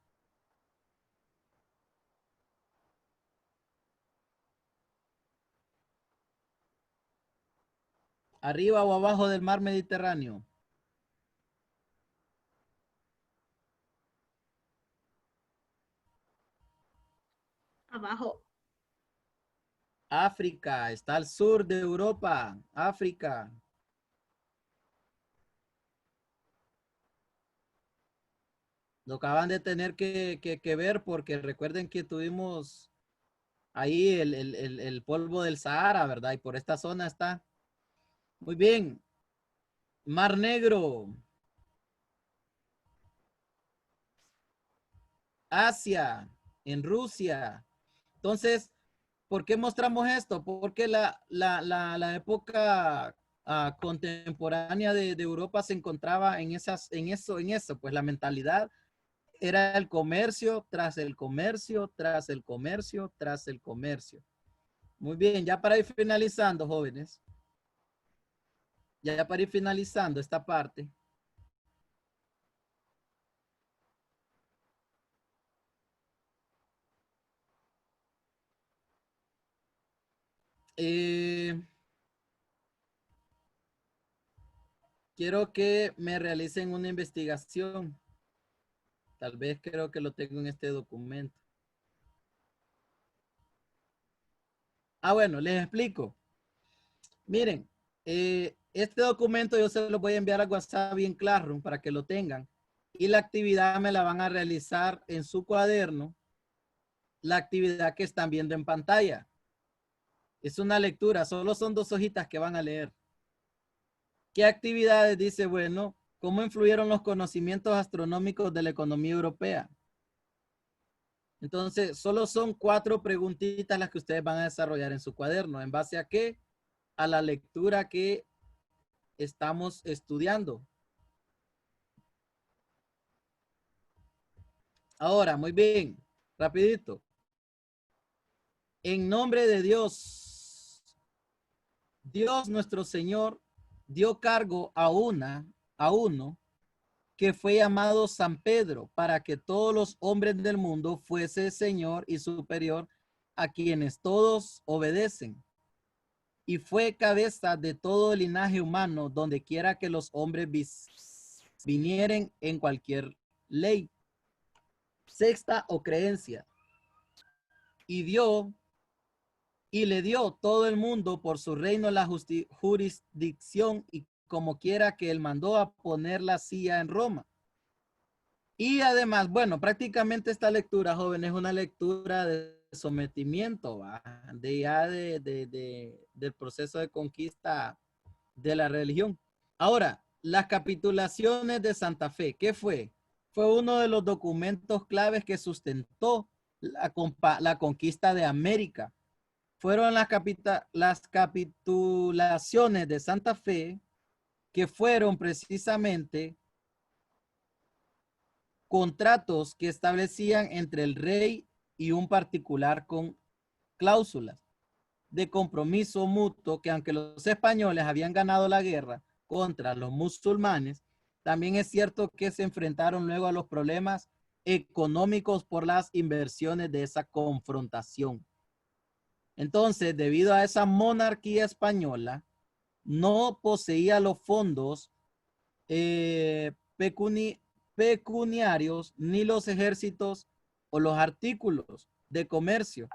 ¿Arriba o abajo del mar Mediterráneo? Abajo. África, está al sur de Europa, África. Lo acaban de tener que ver porque recuerden que tuvimos ahí el polvo del Sahara, ¿verdad? Y por esta zona está. Muy bien. Mar Negro. Asia, en Rusia. Entonces, ¿por qué mostramos esto? Porque la época contemporánea de Europa se encontraba en eso, pues la mentalidad era el comercio tras el comercio, tras el comercio, tras el comercio. Muy bien, ya para ir finalizando, jóvenes. Ya para ir finalizando esta parte. quiero que me realicen una investigación. Tal vez creo que lo tengo en este documento. Bueno, les explico. Miren, este documento yo se lo voy a enviar a WhatsApp y en Classroom para que lo tengan. Y la actividad me la van a realizar en su cuaderno. La actividad que están viendo en pantalla. Es una lectura, solo son 2 hojitas que van a leer. ¿Qué actividades? Dice, bueno, ¿cómo influyeron los conocimientos astronómicos de la economía europea? Entonces, solo son 4 preguntitas las que ustedes van a desarrollar en su cuaderno. ¿En base a qué? A la lectura que estamos estudiando. Ahora, muy bien, rapidito. En nombre de Dios, Dios nuestro Señor dio cargo a uno que fue llamado San Pedro para que todos los hombres del mundo fuese Señor y superior a quienes todos obedecen. Y fue cabeza de todo el linaje humano donde quiera que los hombres vinieren en cualquier ley, sexta o creencia. Y le dio todo el mundo por su reino la jurisdicción y como quiera que él mandó a poner la silla en Roma. Y además, bueno, prácticamente esta lectura, joven, es una lectura de sometimiento, ¿va? Del proceso de conquista de la religión. Ahora, las capitulaciones de Santa Fe, ¿qué fue? Fue uno de los documentos claves que sustentó la conquista de América. Fueron las capitulaciones de Santa Fe que fueron precisamente contratos que establecían entre el rey y un particular con cláusulas de compromiso mutuo que aunque los españoles habían ganado la guerra contra los musulmanes, también es cierto que se enfrentaron luego a los problemas económicos por las inversiones de esa confrontación. Entonces, debido a esa monarquía española, no poseía los fondos pecuniarios ni los ejércitos o los artículos de comercio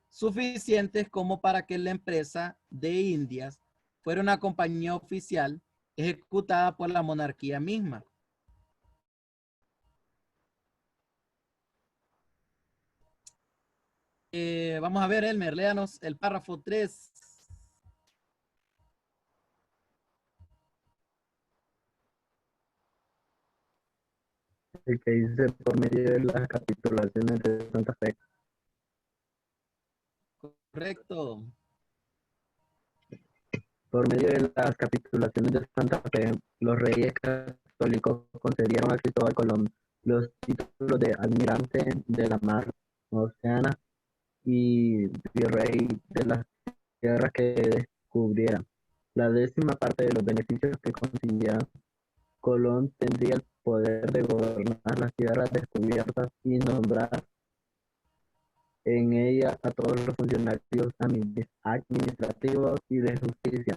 suficientes como para que la empresa de Indias fuera una compañía oficial ejecutada por la monarquía misma. Vamos a ver, Elmer, léanos el párrafo 3. El que dice por medio de las capitulaciones de Santa Fe. Correcto. Por medio de las capitulaciones de Santa Fe, los reyes católicos concedieron a Cristóbal Colón los títulos de almirante de la mar Oceana y virrey de las tierras que descubriera. La 10ª parte de los beneficios que consiguiera Colón tendría el poder de gobernar las tierras descubiertas y nombrar en ella a todos los funcionarios administrativos y de justicia,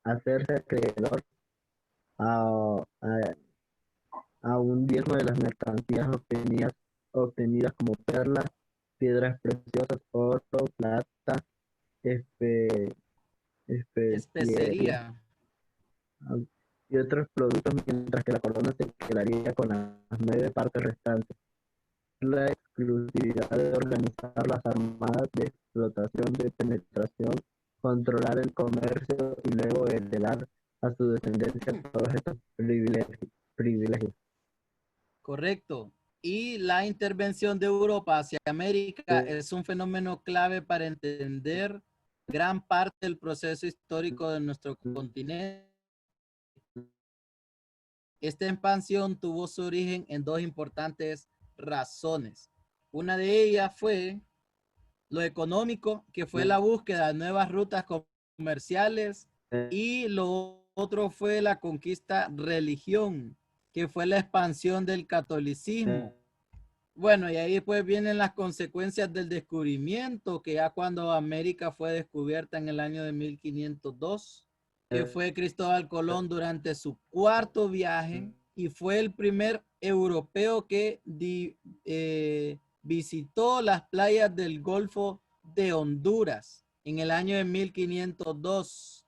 hacerse acreedor a un diezmo de las mercancías obtenidas como perlas, piedras preciosas, oro, plata, especería y otros productos, mientras que la corona se quedaría con las 9 partes restantes. La exclusividad de organizar las armadas de explotación, de penetración, controlar el comercio y luego heredar a su descendencia todos estos privilegios. Correcto. Y la intervención de Europa hacia América es un fenómeno clave para entender gran parte del proceso histórico de nuestro continente. Esta expansión tuvo su origen en 2 importantes razones. Una de ellas fue lo económico, que fue la búsqueda de nuevas rutas comerciales, y lo otro fue la conquista religión, que fue la expansión del catolicismo. Bueno, y ahí pues vienen las consecuencias del descubrimiento, que ya cuando América fue descubierta en el año de 1502, que fue Cristóbal Colón durante su cuarto viaje y fue el primer europeo que visitó las playas del Golfo de Honduras en el año de 1502.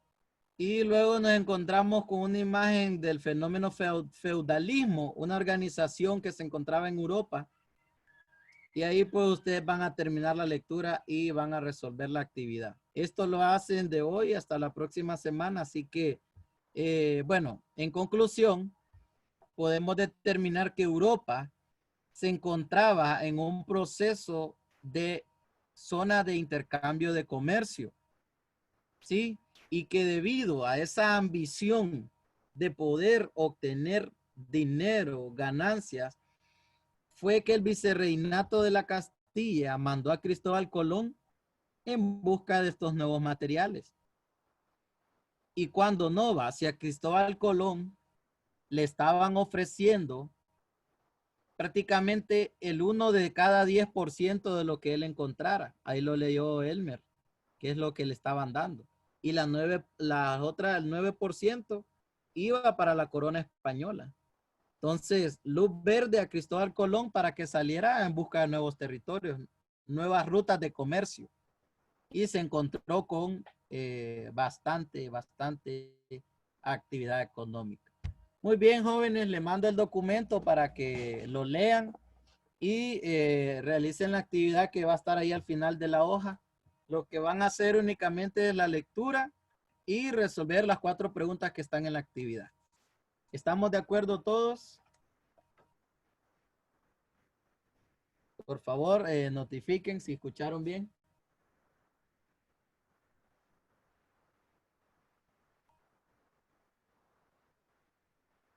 Y luego nos encontramos con una imagen del fenómeno feudalismo, una organización que se encontraba en Europa. Y ahí pues ustedes van a terminar la lectura y van a resolver la actividad. Esto lo hacen de hoy hasta la próxima semana, así que, bueno, en conclusión, podemos determinar que Europa se encontraba en un proceso de zona de intercambio de comercio, ¿sí? Y que debido a esa ambición de poder obtener dinero, ganancias, fue que el vicerreinato de la Castilla mandó a Cristóbal Colón en busca de estos nuevos materiales. Y cuando no va hacia Cristóbal Colón, le estaban ofreciendo prácticamente el 1 de cada 10% de lo que él encontrara. Ahí lo leyó Elmer, que es lo que le estaban dando. Y el 9% iba para la corona española. Entonces, luz verde a Cristóbal Colón para que saliera en busca de nuevos territorios, nuevas rutas de comercio. Y se encontró con bastante actividad económica. Muy bien, jóvenes, le mando el documento para que lo lean y realicen la actividad que va a estar ahí al final de la hoja. Lo que van a hacer únicamente es la lectura y resolver las 4 preguntas que están en la actividad. ¿Estamos de acuerdo todos? Por favor, notifiquen si escucharon bien.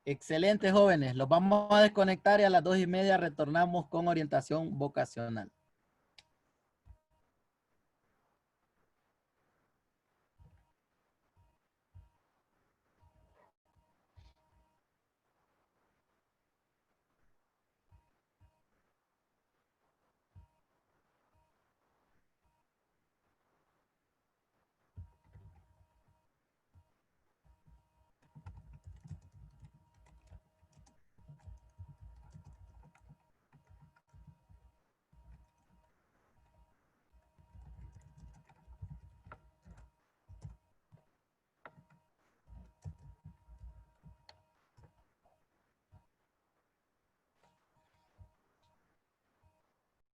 Excelente, jóvenes. Los vamos a desconectar y a las 2:30 retornamos con orientación vocacional.